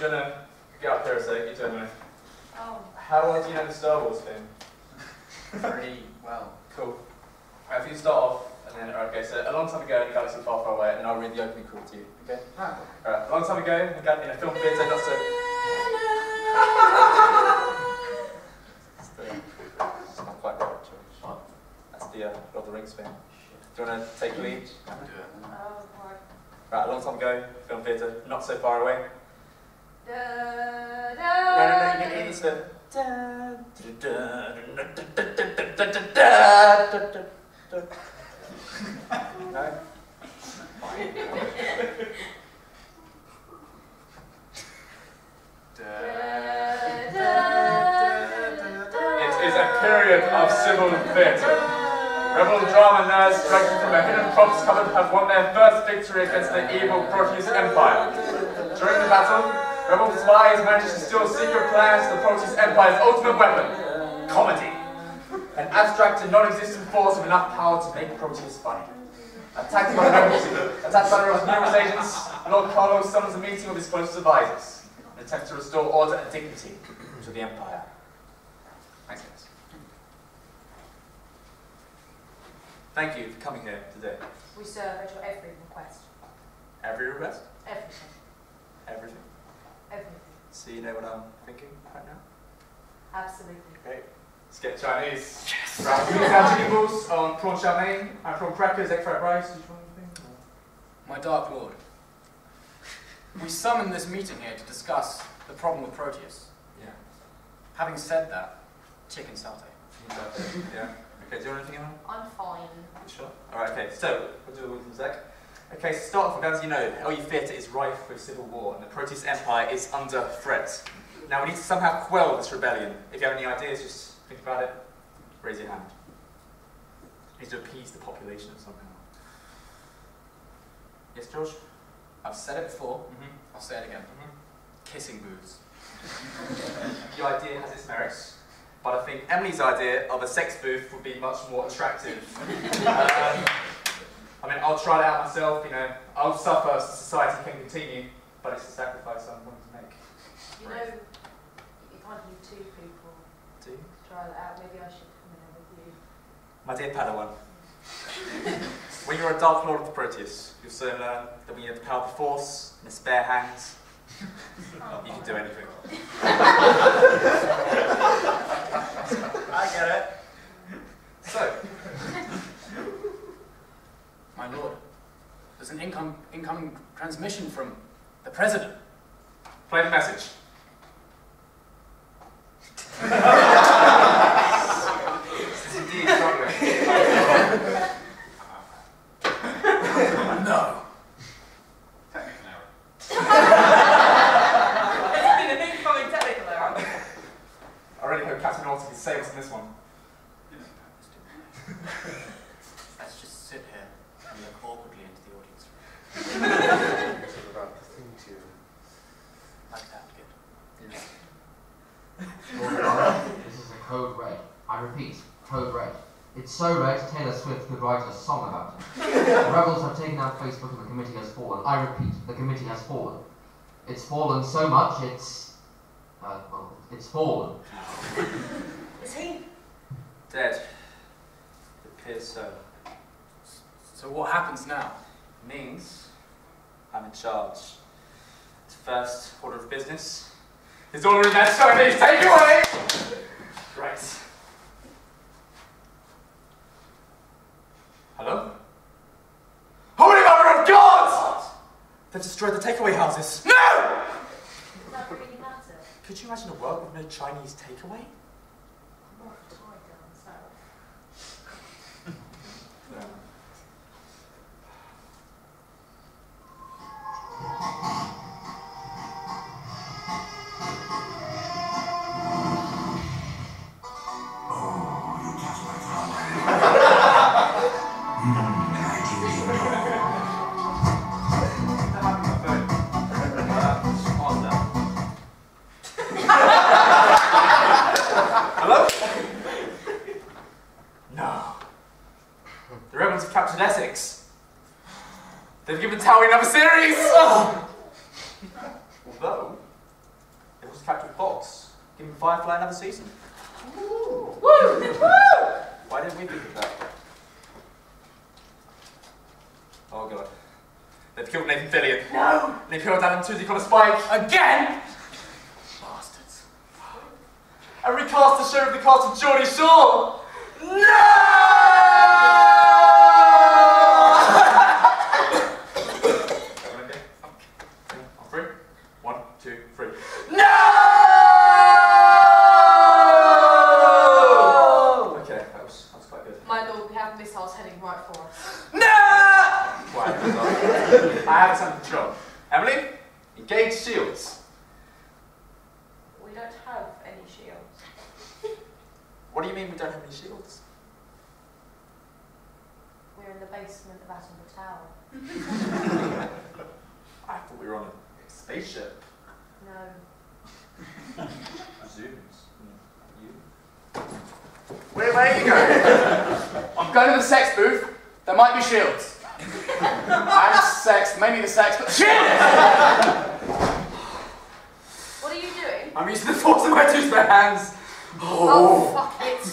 do you want to get up here a sec? You tell me. Oh. How well do you know the Star Wars film? Pretty well. Cool. Right, if you start off, and then, okay, so a long time ago in a galaxy far, far away, and then I'll read the opening call to you, okay? Ah. Alright, a long time ago in a film theatre, not so... It's not quite right, George. What? That's the Lord of the Rings thing. Do you want to take the lead? I'll do it. Oh, boy. Right, a long time ago, film theatre, not so far away. No, you can hear this No? It is a period of civil theatre. Rebel drama nerds dragged from a hidden props cupboard have won their first victory against the evil Proteus Empire. During the battle, rebel spies managed to steal secret plans to the Proteus Empire's ultimate weapon, comedy. An abstract and non-existent force with enough power to make Proteus funny. Attacked by the rebels' numerous agents, Lord Carlos summons a meeting of his closest advisors and attempts to restore order and dignity to the Empire. Thanks, guys. Thank you for coming here today. We serve at your every request. Every request? Everything. Everything? Everything. So you know what I'm thinking right now? Absolutely. Great. Let's get Chinese. Yes. Right, we use our jingles on prawn chow mein and prawn crackers, egg fried rice. Which one do you think? My Dark Lord, we summoned this meeting here to discuss the problem with Proteus. Yeah. Having said that, chicken satay. Yeah. Okay, do you want anything else? I'm fine. Sure. Alright, okay, so we'll do it in a sec. Okay, so start off with, as you know, LU Theatre is rife with civil war and the Proteus Empire is under threat. Now we need to somehow quell this rebellion. If you have any ideas, just think about it, raise your hand. We need to appease the population somehow. Yes, George? I've said it before, I'll say it again. Kissing booths. Your idea has its merits, but I think Emily's idea of a sex booth would be much more attractive. I mean, I'll try it out myself, you know, I'll suffer so society can continue, but it's a sacrifice I'm willing to make. You know, you can't need two people Do you? to try that out. Maybe I should come in with you. My dear Padawan, when you're a Dark Lord of the Proteus, you'll soon learn that when you have the power of the Force in his spare hands, you can do anything. I get it. So, My Lord, there's an incoming transmission from the President. play the message. This is indeed struggling. No. Technical error. There's been an incoming technical error. I really hope Captain Orton can save us in this one. Let's just sit here and look awkwardly into the audience room. Like that, good. This is a code red. I repeat, code red. It's so red, Taylor Swift could write a song about it. The rebels have taken out Facebook and the committee has fallen. I repeat, the committee has fallen. It's fallen so much, it's fallen. Is he? Dead. It appears so. So what happens now? Means I'm in charge. The first order of business is ordering that Chinese takeaway! Right. Hello? Holy Mother of God! They've destroyed the takeaway houses. No! Does that really matter? Could you imagine a world with no Chinese takeaway? Not the toy down south. Hello? No. The rebels have captured Essex. They've given Towie another series! Although, trapped with bots. Giving Firefly another season. Woo! Why didn't we think of that? Oh god. They've killed Nathan Fillion. No! They've killed Alan Tudyk on a spike. Again? Bastards. And recast the show of the cast of Geordie Shore. No! On three. 1, 2, 3. No! Okay, that was quite good. My lord, we have missiles heading right for us. No! I have something to show. Emily, engage shields. We don't have any shields. What do you mean we don't have any shields? We're in the basement of Attenborough Tower. I thought we were on a spaceship. No. Zooms. You? Where are you going? I'm going to the sex booth. There might be shields. And sex, mainly the sex, but shields! What are you doing? I'm using the force of my two spare hands. Oh, fuck it.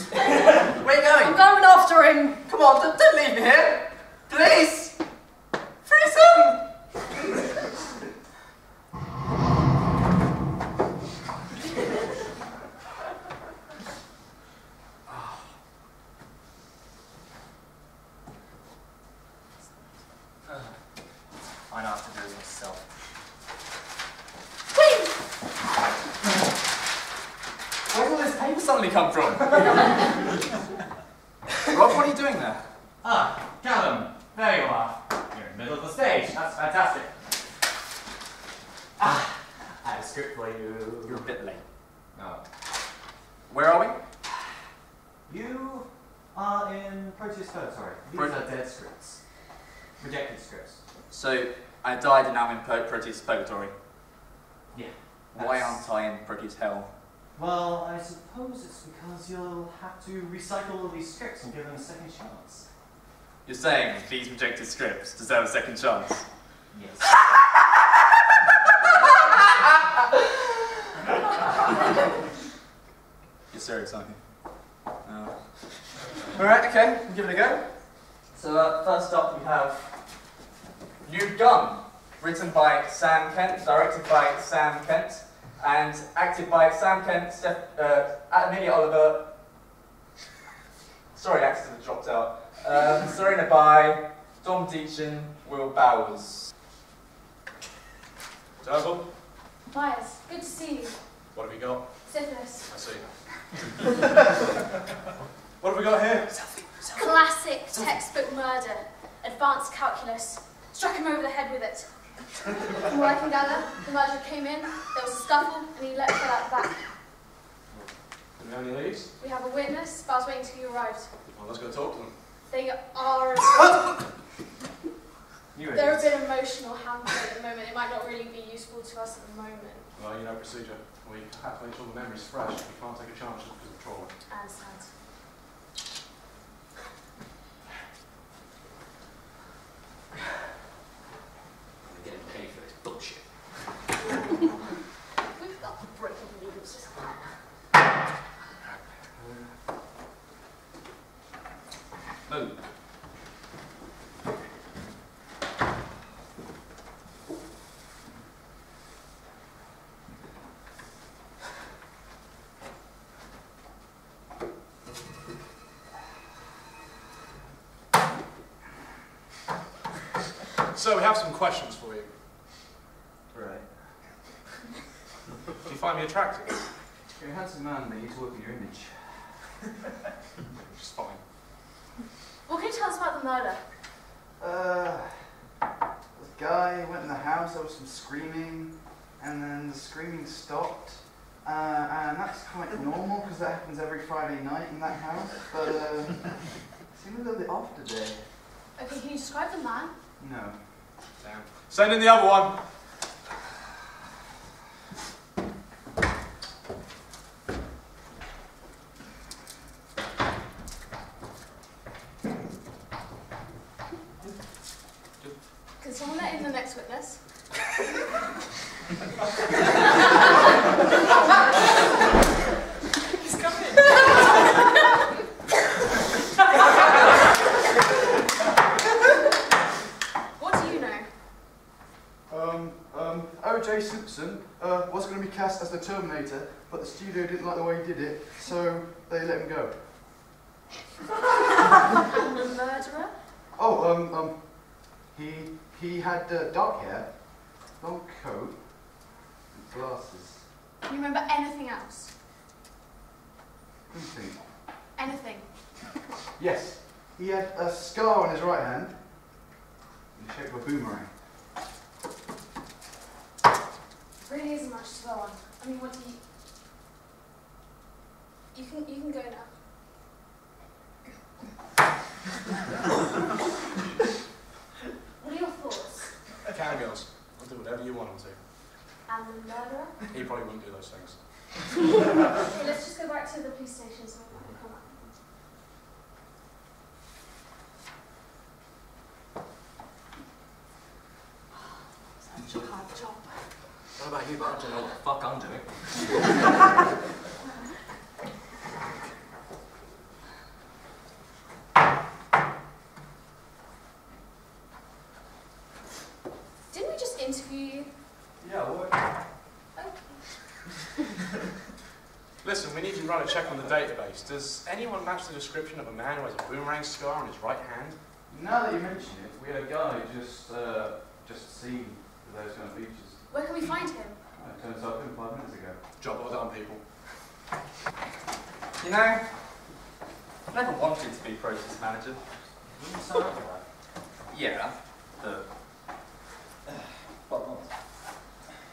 Where are you going? I'm going after him. Come on, don't leave me here. Please. Threesome. I know what to do it myself. Where did all this paper suddenly come from? Rob, what are you doing there? Ah, Callum, there you are. You're in the middle of the stage. That's fantastic. I have a script for you. You're a bit late. Oh. Where are we? You are in Proteus IV, sorry. These are dead scripts. Rejected scripts. So, I died and now I'm in Proteus Purgatory. Yeah. Why aren't I in Proteus Hell? Well, I suppose it's because you'll have to recycle all these scripts and give them a second chance. You're saying these rejected scripts deserve a second chance? Yes. You're serious, aren't you? Alright, okay, we'll give it a go. So, first up we have New Gun, written by Sam Kent, directed by Sam Kent, and acted by Sam Kent, Amelia Oliver. Sorry, actors have dropped out. Serena by Dom Deachin, Will Bowers. Turtle, Myers, good to see you. what have you got? Syphilis. I see. What have we got here? Classic textbook murder. Advanced calculus. Struck him over the head with it. From what I can gather, the murderer came in, there was a scuffle, and he let fell out the back. Do we have any leads? We have a witness, but I was waiting till you arrived. Well, let's go talk to them. They are... They're a bit emotional handled at the moment. It might not really be useful to us at the moment. Well, you know procedure. We have to make sure the memory's fresh. We can't take a chance just because of trauma. I understand. I'm getting paid for this bullshit. We've got the breaking news. Move. So, we have some questions for you. Right. Do you find me attractive? You're a handsome man, but you need to work with your image. Which is fine. What can you tell us about the murder? This guy went in the house, there was some screaming, and then the screaming stopped. And that's kind of normal, because that happens every Friday night in that house, but it seemed a little bit off today. Okay, can you describe the man? No. Damn. Send in the other one. Can someone let in the next witness? He's come in. What do you know? O.J. Simpson was going to be cast as the Terminator, but the studio didn't like the way he did it, so they let him go. And the murderer? Oh, he had dark hair, long coat, and glasses. Do you remember anything else? Anything? Anything? Yes, he had a scar on his right hand, in the shape of a boomerang. Really isn't much to go on. I mean, what do you... You can go now. What are your thoughts? Cowgirls. I'll do whatever you want him And the murderer? to. He probably wouldn't do those things. Okay, let's just go back to the police station so we can come up. Such a hard job. What about you, but I don't know what the fuck I'm doing. Didn't we just interview you? Yeah, what? Okay. Listen, we need to run a check on the database. Does anyone match the description of a man who has a boomerang scar on his right hand? Now that you mention it, we had a guy just seen those kind of features. Where can we find him? It turns up in 5 minutes ago. Job well done, people. You know, I never wanted to be process manager. You didn't sign up for that. Yeah, but...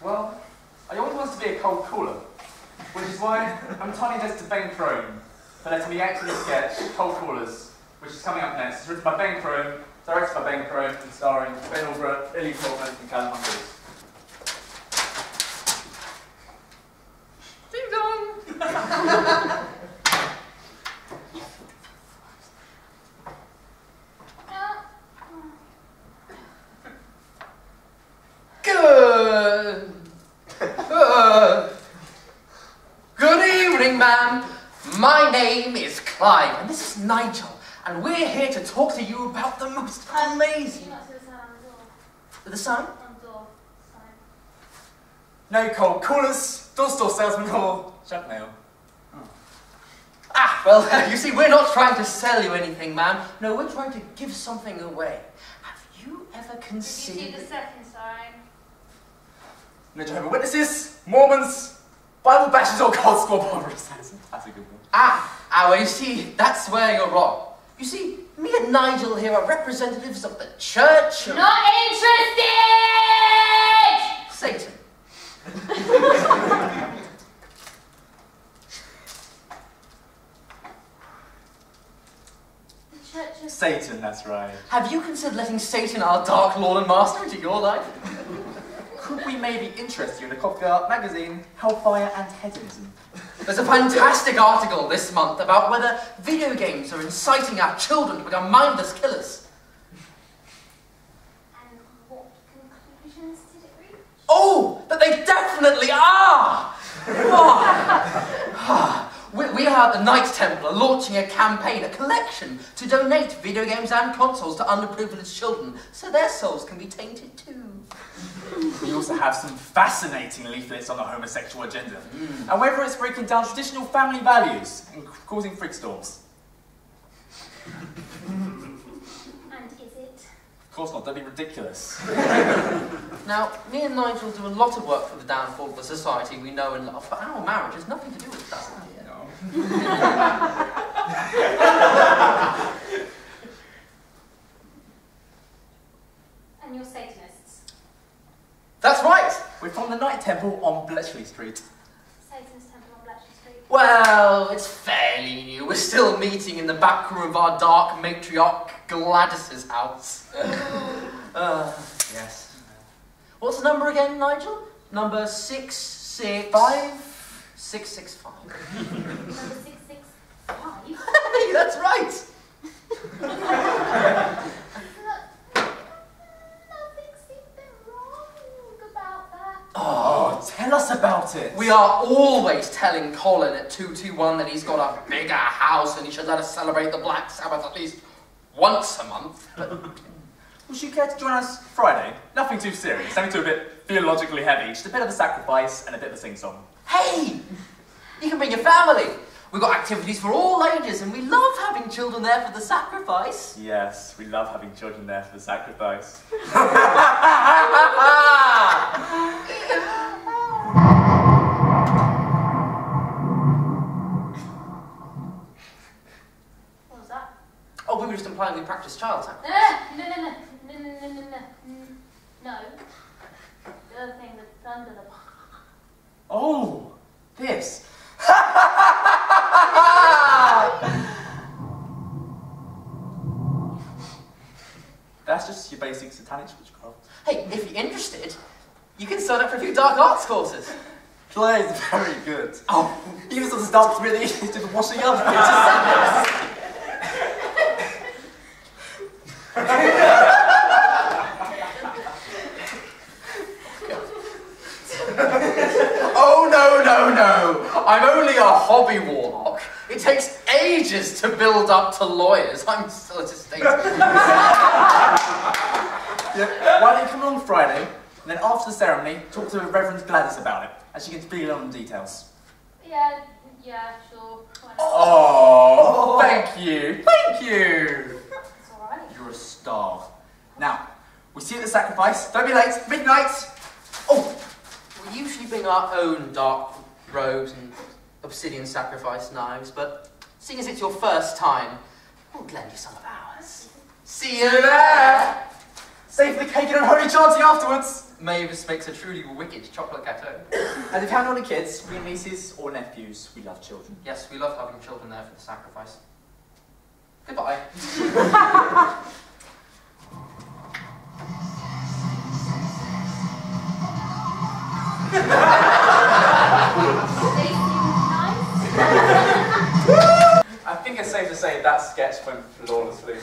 Well, I always wanted to be a cold cooler, which is why I'm turning this to Ben Crone for letting me act in the sketch Cold Callers, which is coming up next. It's written by Ben Crone, directed by Ben Crone, and starring Ben Albrecht, Billy Portman, and Callum Humphries. Ding dong! Good. Good evening, ma'am. My name is Clive, and this is Nigel, and we're here to talk to you about the most amazing... You not see the sign on the door? The sign? On the door. Sign. No cold callers, door-to-door salesman, or junk mail. Ah, well, you see, we're not trying to sell you anything, ma'am. No, we're trying to give something away. Have you ever Did you considered... see the second sign? No Jehovah's Witnesses, Mormons, Bible bashers, or God Squad bombers. That's a good one. Ah, well, you see, that's where you're wrong. You see, me and Nigel here are representatives of the Church of... Not interested! Satan. The Church of... Satan, that's right. Have you considered letting Satan, our dark lord and master, into your life? Could we maybe interest you in the Coffee Art magazine, Hellfire and Hedonism? There's a fantastic article this month about whether video games are inciting our children to become mindless killers. And what conclusions did it reach? Oh, that they definitely are! We are at the Knights Templar launching a campaign, a collection, to donate video games and consoles to underprivileged children so their souls can be tainted too. We also have some fascinating leaflets on the homosexual agenda, and whether it's breaking down traditional family values and causing freak storms. And is it? Of course not, don't be ridiculous. Now, me and Nigel do a lot of work for the downfall of the society we know and love, but our marriage has nothing to do with that. And you're Satanists? That's right! We're from the Knight Temple on Bletchley Street. Satan's Temple on Bletchley Street? Well, it's fairly new. We're still meeting in the back room of our dark matriarch Gladys's house. Yes. What's the number again, Nigel? Number 665? 665. Number 665? Hey, that's right! Nothing seems wrong. Tell us about it. We are always telling Colin at 221 that he's got a bigger house and he should let us celebrate the Black Sabbath at least once a month. But would you care to join us Friday? Nothing too serious, something too a bit theologically heavy, just a bit of a sacrifice and a bit of a sing-song. hey, you can bring your family. We've got activities for all ages and we love having children there for the sacrifice. Yes, we love having children there for the sacrifice. What was that? Oh, we were just implying we practice child sacrifice. No. No. The other thing that's under the... Oh, this. That's just your basic satanic witchcraft. Hey, if you're interested, you can sign up for a few dark arts courses. Play is very good. Oh, Even some stuff really easy to the washing up. oh no. I'm only a hobby warlock. It takes ages to build up to lawyers. I'm still at a stage. Yeah. Why don't you come along Friday, and then after the ceremony, talk to Reverend Gladys about it, and she can speak on the details. Yeah, sure. Why not? Oh, thank you. It's alright. You're a star. Now, we see you at the sacrifice. Don't be late. Midnight. Oh, we usually bring our own dark robes and obsidian sacrifice knives, but seeing as it's your first time, we'll lend you some of ours. See you there! Save the cake and unholy chanting afterwards. Mavis makes a truly wicked chocolate gâteau. And if you have any kids, we nieces or nephews, we love children. Yes, we love having children there for the sacrifice. Goodbye. They seem nice. I think it's safe to say that sketch went flawlessly.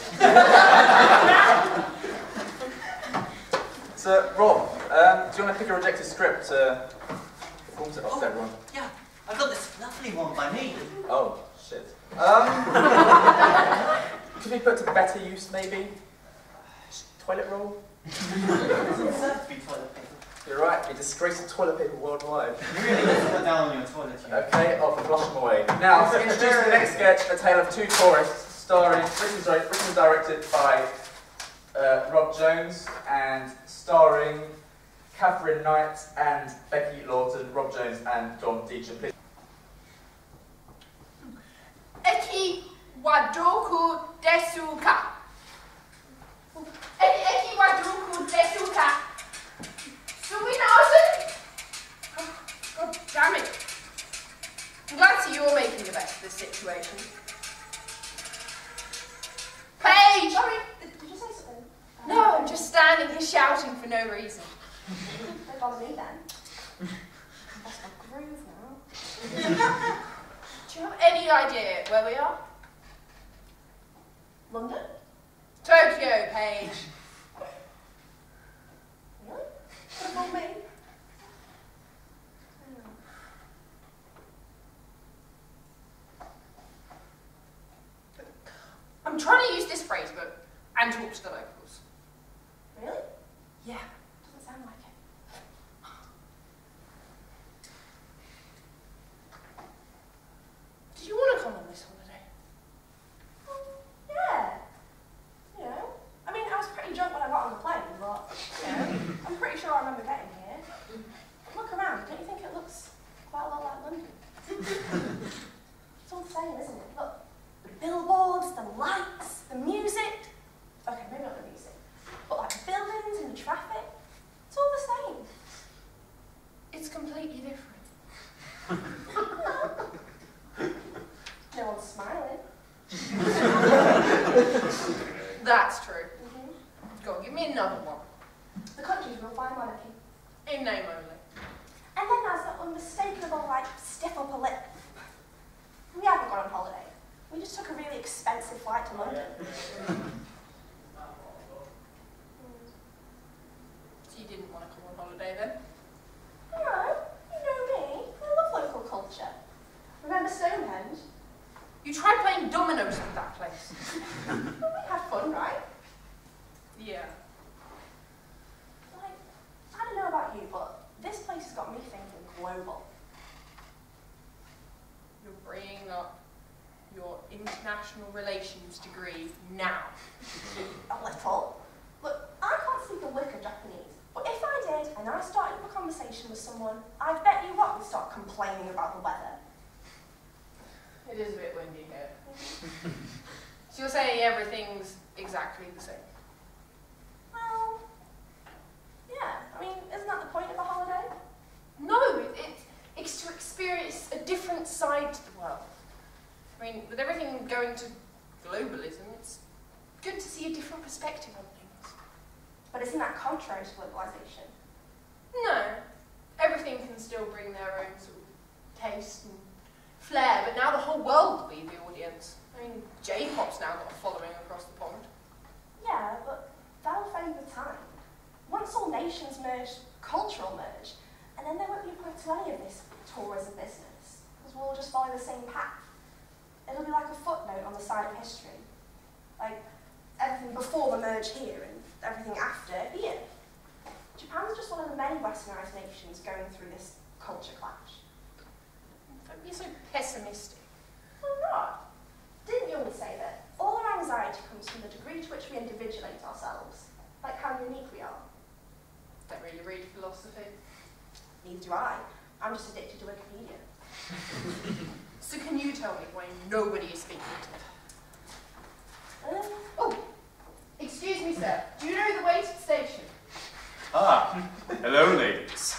So, Rob, do you want to pick a rejected script to perform it off to everyone? Yeah, I've got this lovely one by me. Oh, shit. Could we put to better use, maybe? Toilet roll? It doesn't deserve to be toilet paper. You're right, you disgrace the toilet paper worldwide. You really need to put down on your toilet, you. Okay, I'll flush them away. Now, to introduce the next sketch, A Tale of Two Tourists, written and directed by Rob Jones, and starring Catherine Knight and Becky Lawton, Rob Jones and Dom Teacher. Please. Eki wadoku desuka. Eki wadoku desuka. Suminasen? God damn it. I'm glad to see you're making the best of this situation. Paige! Sorry, did you say something? No, I'm just standing here shouting for no reason. Don't bother me then. That's my groove now. Do you have any idea where we are? London? Tokyo, Paige. Really? What about me? I'm trying to use this phrase book and talk to the locals. Really? Yeah. Doesn't sound like it. Did you want to come on this holiday? Yeah. You know, I mean, I was pretty drunk when I got on the plane, but, you know, I'm pretty sure I remember getting here. Look around, don't you think it looks quite a lot like London? It's all the same, isn't it? Look, the billboards, the lights, the music. Okay, maybe not the music, but like the buildings and the traffic. It's all the same. It's completely different. No one's smiling. That's true. Mm-hmm. Go on, give me another one. The country's ruled by a monarchy. In name only. And then there's that unmistakable, like, stiff upper lip. We haven't gone on holiday. We just took a really expensive flight to London. So you didn't want to come on holiday then? No, you international relations degree now? A little. Look, I can't speak a lick of Japanese, but if I did and I started up a conversation with someone, I bet you what we'd start complaining about the weather. It is a bit windy here. So you're saying everything's exactly the same? Well, yeah. I mean, isn't that the point of a holiday? No, it's to experience a different side to the world. I mean, with everything going to globalism, it's good to see a different perspective on things. But isn't that contrary to globalisation? No, everything can still bring their own sort of taste and flair, but now the whole world will be the audience. I mean, J-pop's now got a following across the pond. Yeah, but that'll fade with time. Once all nations merge, cultural merge, and then there won't be a point to any of this tourism business, because we'll all just follow the same path. It'll be like a footnote on the side of history. Like, everything before the merge here and everything after here. Japan's just one of the many westernised nations going through this culture clash. Don't be so pessimistic. I'm not. Didn't you always say that all our anxiety comes from the degree to which we individuate ourselves, like how unique we are? Don't really read philosophy. Neither do I. I'm just addicted to Wikipedia. So can you tell me why nobody is speaking to me? Oh, excuse me, sir. Do you know the way to the station? Ah, hello, ladies.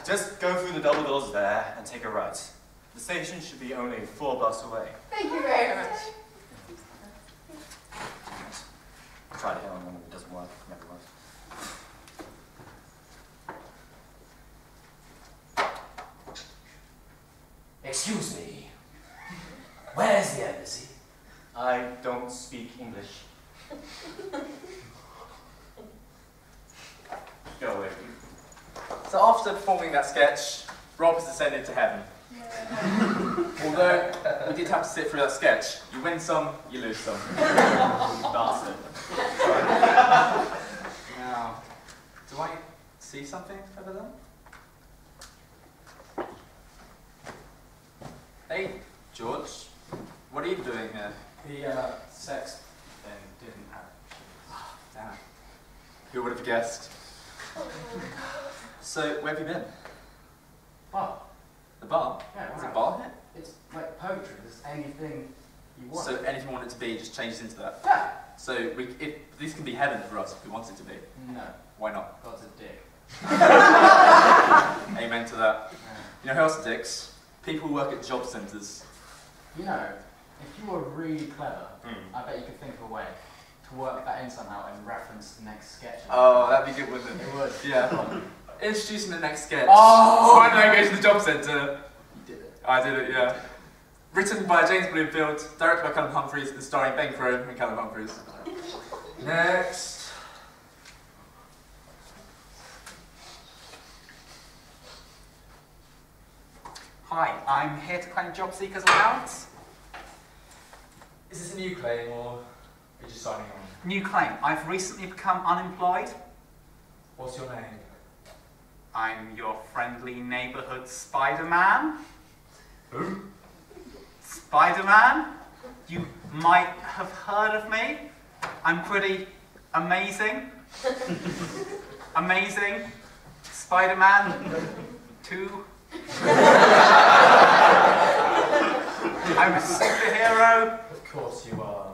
Just go through the double doors there and take a right. The station should be only 4 blocks away. Thank you very much. I tried it on one, it doesn't work. Never works. Excuse me. Where's the embassy? I don't speak English. Go away. So after performing that sketch, Rob has ascended to heaven. Although we did have to sit through that sketch. You win some, you lose some. Bastard. Now, do I see something over there? Hey, George. What are you doing here? The sex thing didn't happen. Damn. Who would have guessed? So, where have you been? Bar. The bar? Yeah, Is right. it bar here? It's like poetry. There's anything you want. So anything we want it to be just changes into that. Yeah. So this can be heaven for us if we want it to be. No. Why not? God's a dick. Amen to that. Yeah. You know who else are dicks? People who work at job centres. You know, if you were really clever, I bet you could think of a way to work that in somehow and reference the next sketch. Oh, that'd be good, wouldn't it? It would. Yeah. Introducing the next sketch. Oh! Why did I go to the job centre? You did it. I did it, yeah. Written by James Bloomfield, directed by Callum Humphreys, and starring Ben Crowe and Callum Humphreys. Next. Hi, I'm here to claim job seekers allowance. Is this a new claim or are you just signing on? New claim. I've recently become unemployed. What's your name? I'm your friendly neighbourhood Spider-Man. Who? Spider-Man? You might have heard of me. I'm pretty amazing. Amazing. Spider-Man 2. I'm a superhero. Of course you are.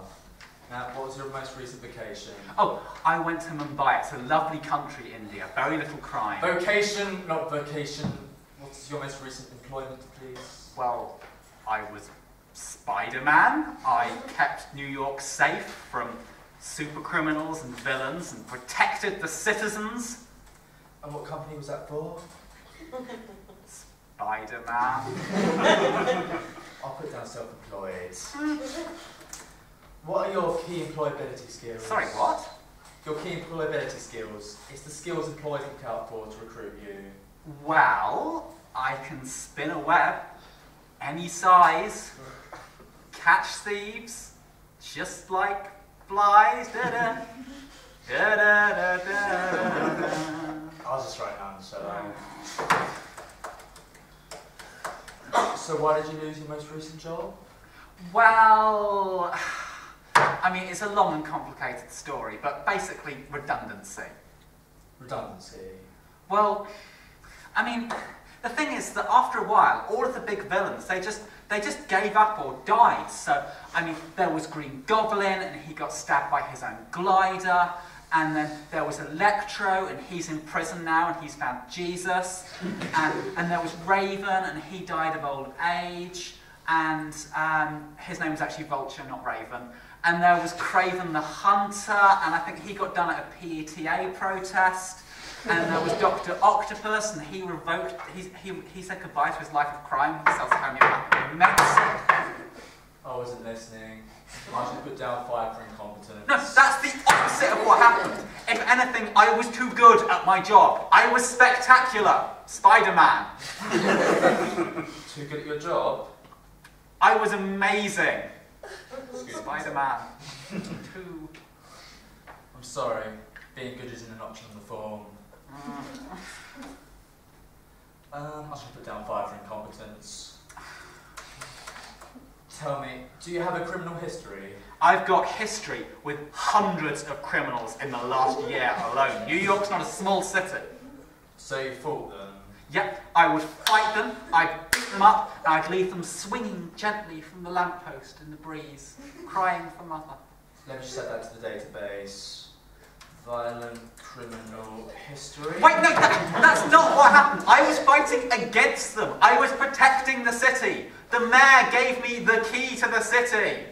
Now, what was your most recent vacation? Oh, I went to Mumbai. It's a lovely country, India. Very little crime. Vocation, not vocation. What's your most recent employment, please? Well, I was Spider-Man. I kept New York safe from super criminals and villains and protected the citizens. And what company was that for? Spider-Man. I'll put down self-employed. What are your key employability skills? Sorry, what? Your key employability skills. It's the skills employers look out for to recruit you. Well, I can spin a web, any size, catch thieves, just like flies, da-da. I'll just write down, so why did you lose your most recent job? Well, I mean, it's a long and complicated story, but basically redundancy. Redundancy? Well, I mean, the thing is that after a while, all of the big villains, they just gave up or died. So, I mean, there was Green Goblin, and he got stabbed by his own glider. And then there was Electro, and he's in prison now, and he's found Jesus. And there was Raven, and he died of old age. And his name was actually Vulture, not Raven. And there was Craven the Hunter, and I think he got done at a PETA protest. And there was Dr. Octopus, and he revoked, he said goodbye to his life of crime. He sells homeopathic medicine. I wasn't listening. I should put down 5 for incompetence. No, that's the opposite of what happened. If anything, I was too good at my job. I was spectacular. Spider-Man. Too good at your job? I was amazing. Spider-Man. Too. I'm sorry. Being good isn't an option on the form. I should put down 5 for incompetence. Tell me, do you have a criminal history? I've got history with hundreds of criminals in the last year alone. New York's not a small city. So you fought them? Yep, I would fight them, I'd beat them up, and I'd leave them swinging gently from the lamppost in the breeze, crying for mother. Let me just set that to the database. Violent criminal history. Wait, no, that's not what happened. I was fighting against them. I was protecting the city. The mayor gave me the key to the city.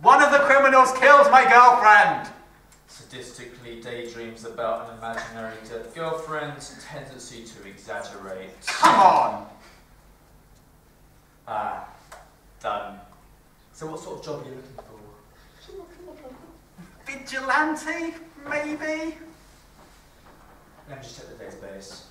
One of the criminals killed my girlfriend. Sadistically daydreams about an imaginary dead girlfriend, tendency to exaggerate. Come on! Ah, done. So what sort of job are you looking for? Vigilante, maybe? Let me just check the database.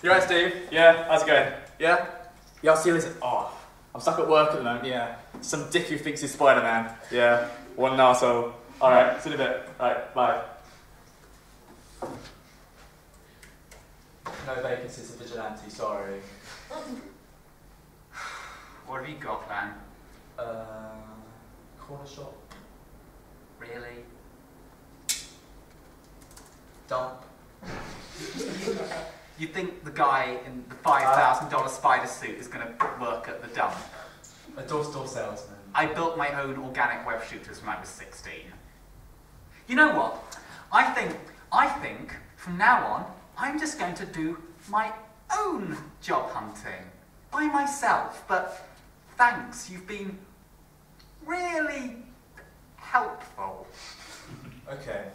You alright, Steve? Yeah, how's it going? Yeah? Yeah, I'll see you later. Oh, I'm stuck at work at the moment, yeah. Some dick who thinks he's Spider-Man. Yeah, one arsehole. Alright, see you in a bit. Alright, bye. No vacancies for vigilante, sorry. What have you got, man? Corner shop. Really? Dump. You think the guy in the $5,000 spider suit is going to work at the dump? A door-to-door salesman. I built my own organic web shooters when I was 16. You know what? I think from now on, I'm just going to do my own job hunting. By myself. But thanks, you've been really helpful. Okay.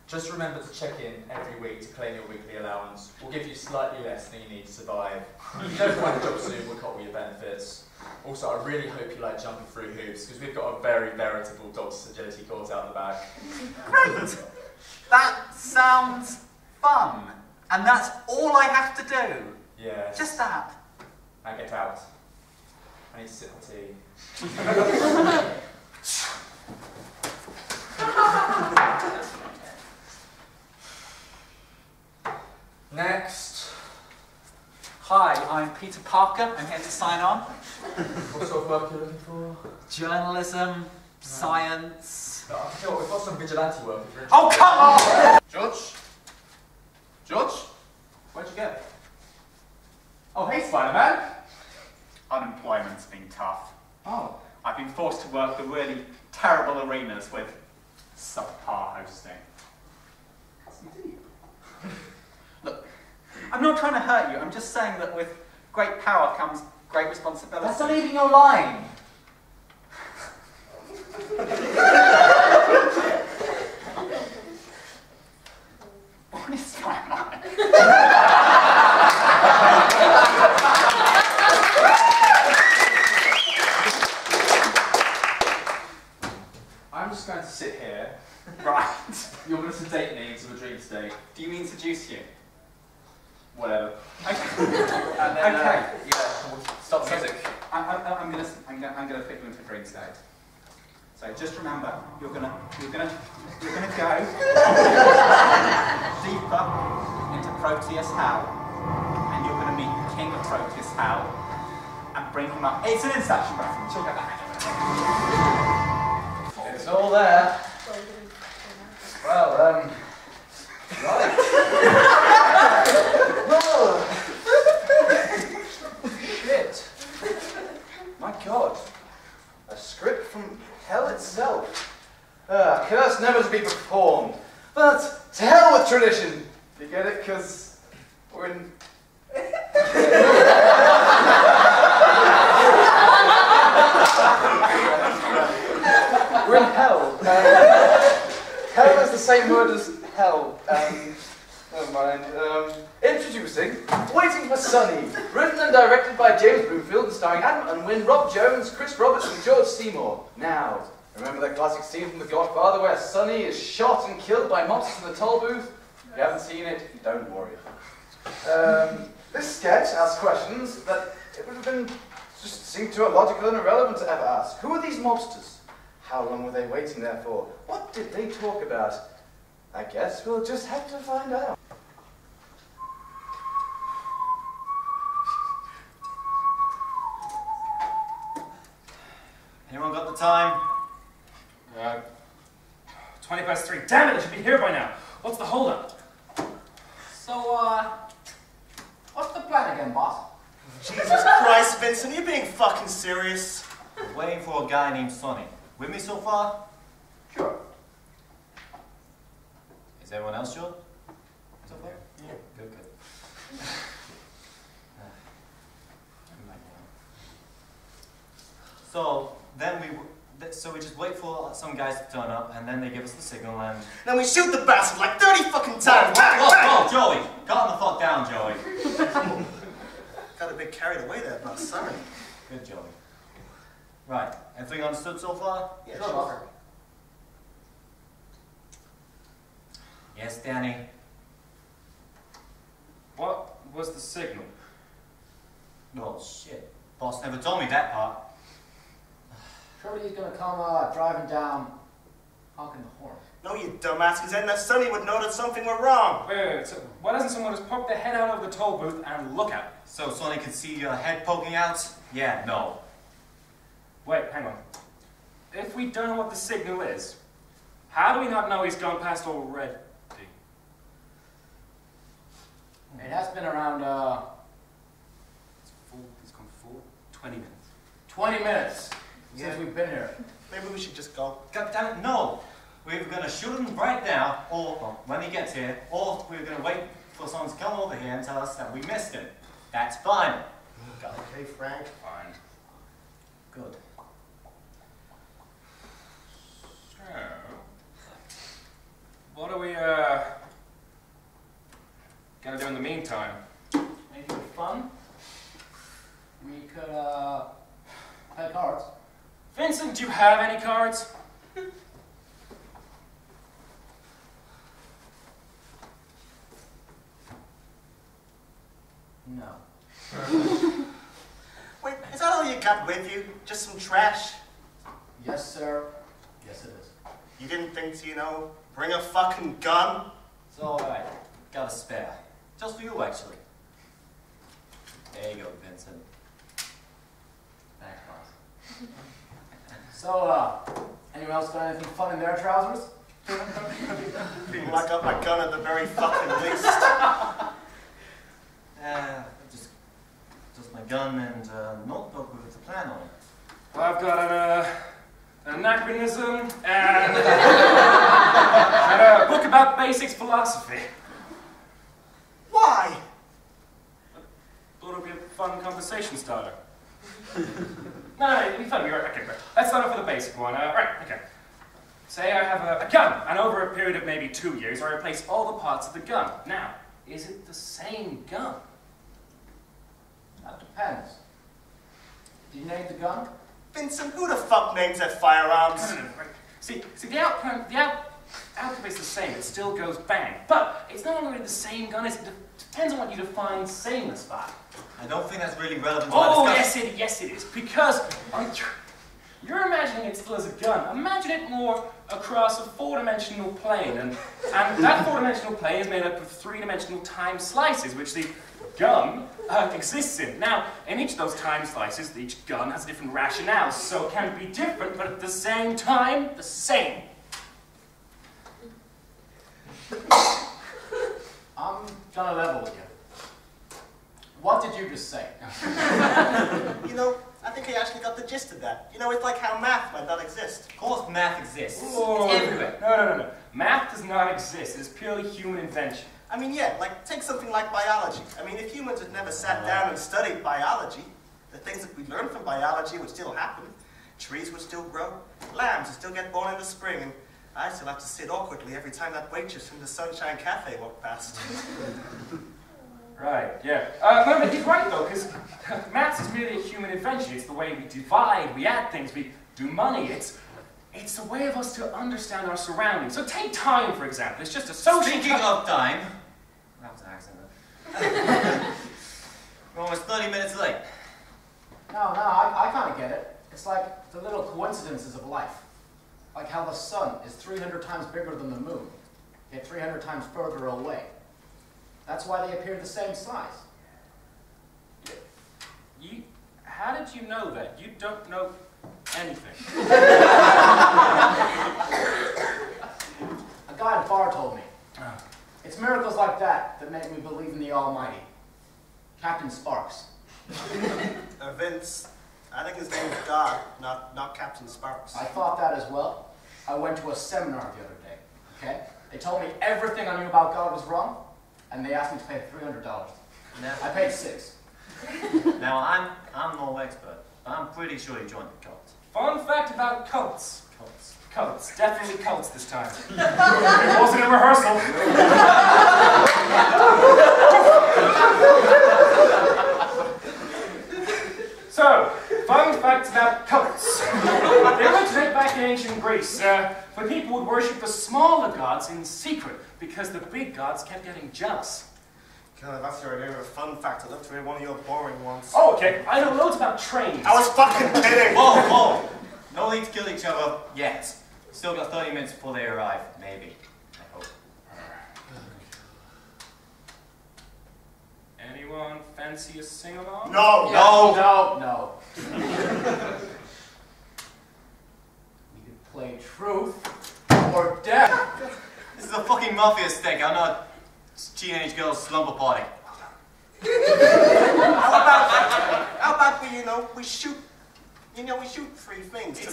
Just remember to check in every week to claim your weekly allowance. We'll give you slightly less than you need to survive. If you don't find a job soon, we'll cut all your benefits. Also, I really hope you like jumping through hoops, because we've got a very veritable dog's agility course out the back. Great! That sounds fun. And that's all I have to do. Yeah. Just that. Now get out. I need to sip my tea. Next. Hi, I'm Peter Parker. I'm here to sign on. What sort of work are you looking for? Journalism, science. No, I can tell what, we've got some vigilante work. If you're Oh, come on! George? George? Where'd you go? Oh, hey, Spider-Man. Unemployment's been tough. Oh. I've been forced to work the really terrible arenas with subpar hosting. Look, I'm not trying to hurt you. I'm just saying that with great power comes great responsibility. That's not even your line. What is my line? I'm just going to sit here state means of a dream state. Do you mean seduce you? Whatever. Okay. And then, Okay. yeah, we'll stop the music. I'm gonna put you into a dream state. So just remember, you're gonna go deeper into Proteus Hell, and you're gonna meet the king of Proteus Hell and bring him up. It's an Inception reference. You'll get the hang of it. It's all there. Well, right. Shit. My God. A script from hell itself. Curse never to be performed. But to hell with tradition. You get it? Because we're in... we're in hell. Hell is the same word as hell. Never mind. Introducing Waiting for Sunny, written and directed by James Bloomfield and starring Adam Unwin, Rob Jones, Chris Roberts and George Seymour. Now, remember that classic scene from The Godfather where Sunny is shot and killed by monsters in the toll booth? If you haven't seen it, don't worry. This sketch asks questions that it would have been just seemed too illogical and irrelevant to ever ask. Who are these mobsters? How long were they waiting there for? What did they talk about? I guess we'll just have to find out. Anyone got the time? 3:20. Damn it, I should be here by now. What's the holdup? So, what's the plan again, boss? Jesus Christ, Vincent, are you being fucking serious? We're waiting for a guy named Sonny. With me so far? Sure. Is everyone else sure? So far? Yeah. Good, good. So then we just wait for some guys to turn up, and then they give us the signal, and then we shoot the bastard like 30 fucking times. Whoa, Joey, calm the fuck down, Joey. Got a bit carried away there, boss. Sorry. Good, Joey. Right, everything understood so far? Yeah, sure. Yes, Danny. What was the signal? Oh shit, boss never told me that part. Surely he's gonna come driving down, honking the horn. No, you dumbass, because then Sonny would know that something went wrong. Wait. So why doesn't someone just poke their head out of the toll booth and look at it? So Sonny could see your head poking out? Yeah, no. Wait, hang on. If we don't know what the signal is, how do we not know he's gone past already? It has been around, It's gone full 20 minutes. 20 minutes since we've been here. Maybe we should just go. God damn it, no! We were gonna shoot him right now, or when he gets here, or we were gonna wait for someone to come over here and tell us that we missed him. That's fine. Okay, Frank. Fine. Good. So, what are we, gonna do in the meantime? Anything fun? We could, play cards. Vincent, do you have any cards? No. Wait, is that all you got with you? Just some trash? Yes, sir. Yes, it is. You didn't think to, bring a fucking gun? It's alright. Got a spare. Just for you, actually. There you go, Vincent. Thanks, boss. So, anyone else got anything fun in their trousers? I got my gun at the very fucking least. Just my gun and a notebook with a plan on it. Well, I've got an anachronism and, and a book about basics philosophy. Why? Thought it would be a fun conversation starter. No, it'd be fun. Right. Okay, right. Let's start off with a basic one. Right, okay. Say I have a gun, and over a period of maybe 2 years, I replace all the parts of the gun. Now, is it the same gun? That depends. Did you name the gun? Vincent, who the fuck names their firearms? No. Right. See, the Alchemy's the same, it still goes bang. But it's not only the same gun, it depends on what you define sameness by. I don't think that's really relevant to our discussion. Yes it is. Because you're imagining it still as a gun. Imagine it more across a four-dimensional plane. And that four-dimensional plane is made up of three-dimensional time slices, which the gun exists in. Now, in each of those time slices, each gun has a different rationale, so it can be different, but at the same time, the same. I'm gonna level with you. What did you just say? You know, I think I actually got the gist of that. You know, it's like how math might not exist. Of course math exists. Oh, it's everywhere. No. Math does not exist. It is purely human invention. I mean, yeah, like, take something like biology. I mean, if humans had never sat down and studied biology, the things that we learn from biology would still happen. Trees would still grow, lambs would still get born in the spring, and I still have to sit awkwardly every time that waitress from the Sunshine Cafe walked past. Right, yeah. No, but he's right, though, because maths is merely a human invention. It's the way we divide, we add things, we do money. It's a way of us to understand our surroundings. So take time, for example. It's just a social... Speaking of time... That was an accident. We're almost 30 minutes late. No, I kind of get it. It's like the little coincidences of life. Like how the sun is 300 times bigger than the moon, yet 300 times further away. That's why they appear the same size. How did you know that? You don't know anything. A guy at a bar told me. It's miracles like that that make me believe in the Almighty. Captain Sparks. Vince, I think his name is God, not Captain Sparks. I thought that as well. I went to a seminar the other day, okay? They told me everything I knew about God was wrong, and they asked me to pay $300. I paid $6. Now, I'm no expert, but I'm pretty sure he joined the cult. Fun fact about cults. Cults. Definitely cults this time. It wasn't a rehearsal. So, fun facts about cults. They originate back in ancient Greece, where people would worship the smaller gods in secret because the big gods kept getting jealous. God, that's your idea of a fun fact. I'd love to hear one of your boring ones. Oh, okay. I know loads about trains. I was fucking kidding! Whoa! No need to kill each other yet. Still got 30 minutes before they arrive, maybe. I hope. Anyone fancy a sing-along? No. We could play truth or death. This is a fucking mafia stick. I'm not a teenage girl's slumber party. How about we shoot? We shoot three things to,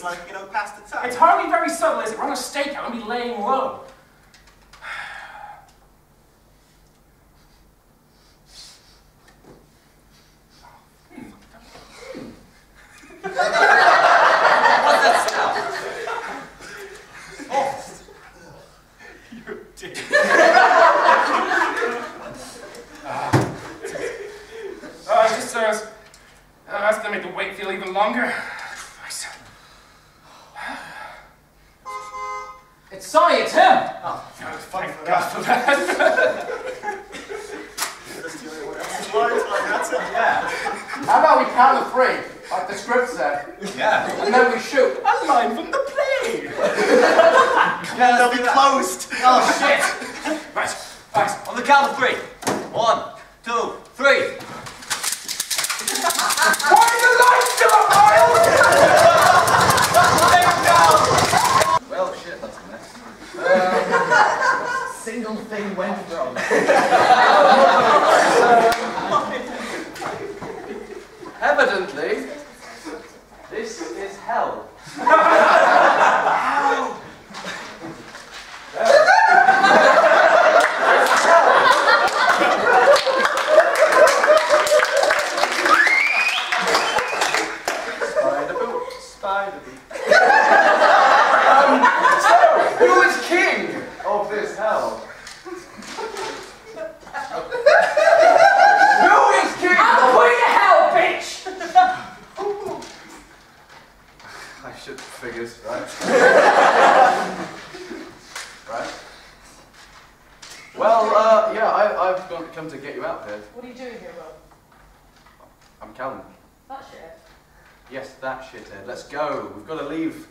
pass the time. It's hardly very subtle, is it? We're on a stakeout and be laying low. What's that sound? Oh. You're a dick. Just that's gonna make the wait feel even longer. It's Sonny, it's him! Oh, thank God for that. That's it, yeah. How about we count to 3, like the script said? Yeah. And then we shoot. A line from the play! They'll be closed. Oh, shit! Right. On the count of 3. 1, 2, 3. Why are the lights still up, Miles? Well, shit, that's a mess. Single thing went wrong. Evidently, this is hell. Who is king of this hell? Who is king? I'm the queen of hell, bitch! I should have figured, right? Right. Well, yeah, I've come to get you out here. What are you doing here, Rob? I'm Calvin. That shit. Yes, that shithead. Let's go. We've got to leave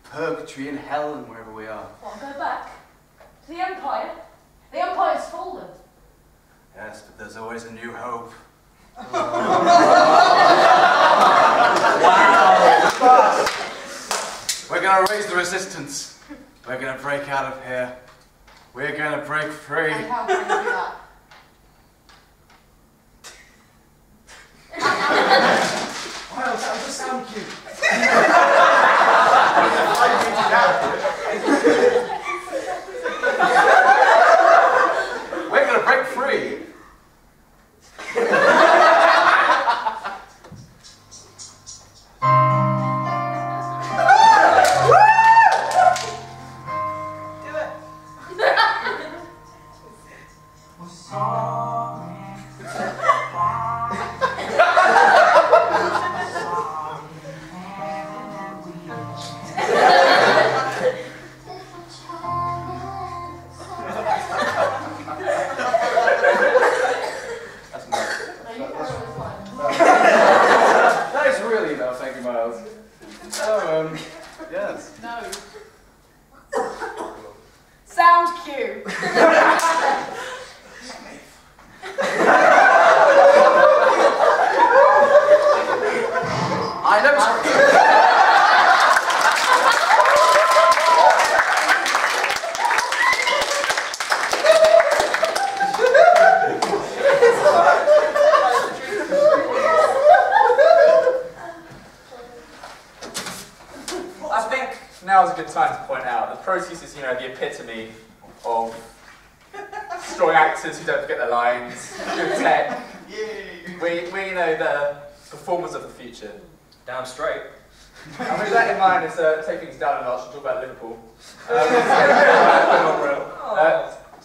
purgatory and hell and wherever we are. What, go back? To the Empire? The Empire's fallen. Yes, but there's always a new hope. Wow! We're going to raise the resistance. We're going to break out of here. We're going to break free. And how can you do that? Wow, that was a sound cue. We're going to break free. Yes. No. Sound cue. I know. I think now's a good time to point out that Proteus is, the epitome of strong actors who don't forget their lines, good tech. We the performers of the future. Damn straight. And with that in mind, let's take things down a notch and talk about Liverpool.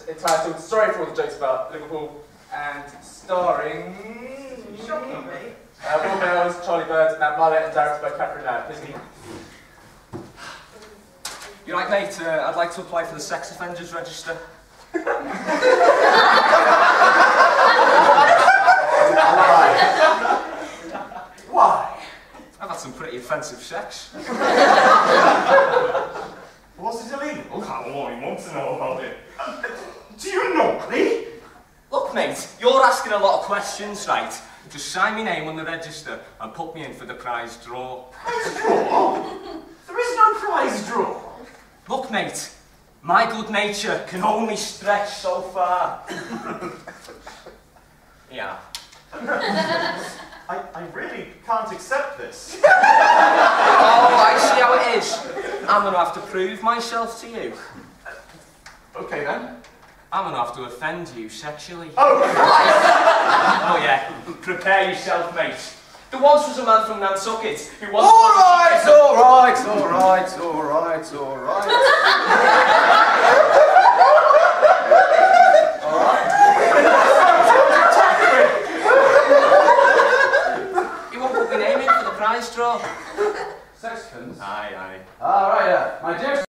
Entitled Sorry for All the Jokes About Liverpool, and starring Shocking, mate. Will Mills, Charlie Bird, Matt Mullett, and directed by Catherine Ladd. You're right, mate. I'd like to apply for the sex offenders register. Why? I've had some pretty offensive sex. Was it illegal? I only want to know about it. Do you know me? Look, mate, you're asking a lot of questions, right? Just sign my name on the register and put me in for the prize draw. Prize draw? There is no prize draw. Look, mate, my good nature can only stretch so far. Yeah. I really can't accept this. Oh, I see how it is. I'm going to have to prove myself to you. Okay, then. I'm going to have to offend you sexually. Oh, Christ! Oh, yeah. Prepare yourself, mate. There once was a man from Nantucket who was... All right. You won't put my name in for the prize draw? Sextons? Aye. All right, my dear.